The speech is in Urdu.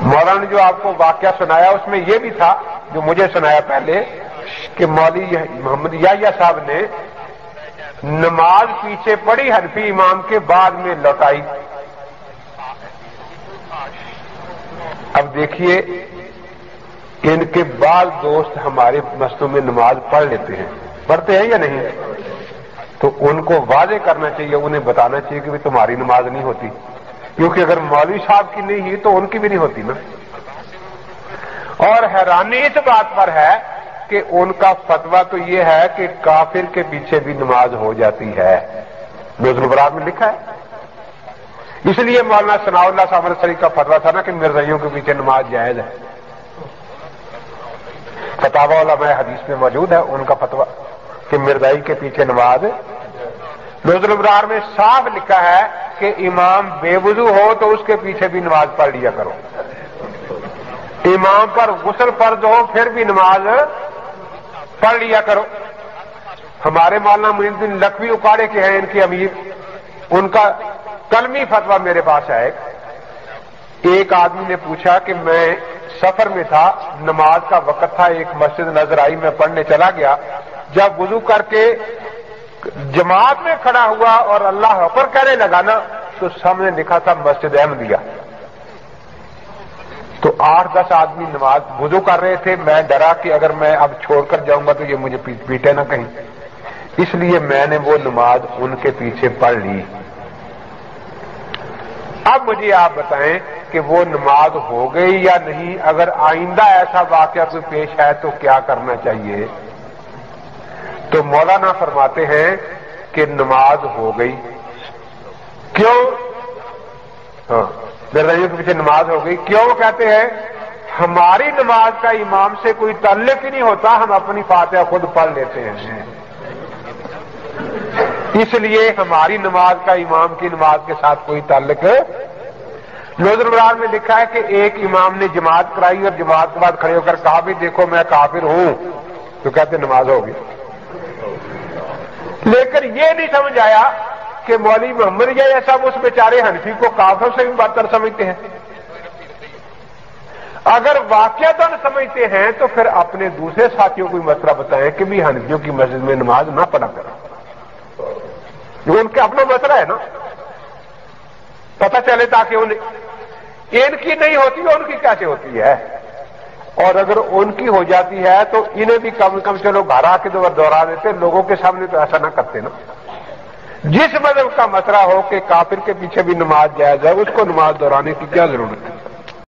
مولانا نے جو آپ کو واقعہ سنایا اس میں یہ بھی تھا جو مجھے سنایا پہلے کہ مولوی محمد یحییٰ صاحب نے نماز پیچھے پڑھی حنفی امام کے بعد میں لوٹائی. اب دیکھیے ان کے بعض دوست ہمارے مسجدوں میں نماز پڑھ لیتے ہیں, پڑھتے ہیں یا نہیں, تو ان کو واضح کرنا چاہیے, انہیں بتانا چاہیے کہ تمہاری نماز نہیں ہوتی, کیونکہ اگر مولوی صاحب کی نہیں ہوئی تو ان کی بھی نہیں ہوتی نا. اور حیرانی اس بات پر ہے کہ ان کا فتویٰ تو یہ ہے کہ کافر کے پیچھے بھی نماز ہو جاتی ہے. نزل البراء میں لکھا ہے. اس لیے مولانا ثناء اللہ صاحب السری کا فتویٰ تھا نا کہ مرزائیوں کے پیچھے نماز جائز ہے. فتاوی علماء حدیث میں موجود ہے ان کا فتویٰ کہ مرزائی کے پیچھے نماز. نزل البراء میں صاف لکھا ہے کہ امام بے وضو ہو تو اس کے پیچھے بھی نماز پڑھ لیا کرو. امام پر غسل فرض ہو پھر بھی نماز پڑھ لیا کرو. ہمارے مولانا معین الدین لکھوی اکاڑے کے ہیں ان کے امیر, ان کا کلمی فتویٰ میرے پاس ہے. ایک آدمی نے پوچھا کہ میں سفر میں تھا, نماز کا وقت تھا, ایک مسجد نظر آئی, میں پڑھنے چلا گیا. جب وضو کر کے جماعت میں کھڑا ہوا اور اللہ اکبر کہنے لگا نا, تو سامنے لکھا تھا مسجد احمدیہ. تو 8-10 آدمی نماز وضو کر رہے تھے. میں ڈرا کہ اگر میں اب چھوڑ کر جاؤں گا تو یہ مجھے پیٹے نہ کہیں, اس لیے میں نے وہ نماز ان کے پیچھے پڑھ لی. اب مجھے آپ بتائیں کہ وہ نماز ہو گئی یا نہیں, اگر آئندہ ایسا واقعہ کوئی پیش ہے تو کیا کرنا چاہیے؟ تو مولانا فرماتے ہیں کہ نماز ہو گئی. کیوں؟ مرزائیوں کے پیچھے نماز ہو گئی. کیوں کہتے ہیں؟ ہماری نماز کا امام سے کوئی تعلق ہی نہیں ہوتا, ہم اپنی فاتحہ خود پڑھ لیتے ہیں, اس لیے ہماری نماز کا امام کی نماز کے ساتھ کوئی تعلق. نزل البراء میں لکھا ہے کہ ایک امام نے جماعت کرائی اور جماعت کے بعد کھڑے ہو کر کہا بھی دیکھو میں کافر ہوں, تو کہتے نماز ہوگی. لیکن یہ نہیں سمجھ آیا کہ مولوی محمد یحییٰ صاحب اس بیچارے حنفی کو کافر سے بھی بدتر سمجھتے ہیں. اگر واقعتاً سمجھتے ہیں تو پھر اپنے دوسرے ساتھیوں کو مسئلہ بتائیں کہ بھی حنفیوں کی مسجد میں نماز نہ پڑھا کرو, جو ان کا اپنا مسئلہ ہے نا, پتہ چلے تاکہ ان کی نہیں ہوتی ان کی کیسے ہوتی ہے. اور اگر ان کی ہو جاتی ہے تو انہیں بھی کم کم چلو گھر آ کے دوہرا دیتے, لوگوں کے سامنے تو ایسا نہ کرتے نا. جس مذہب کا مسئلہ ہو کہ کافر کے پیچھے بھی نماز جائز ہے, اس کو نماز دہرانے کی کیا ضرورت ہے؟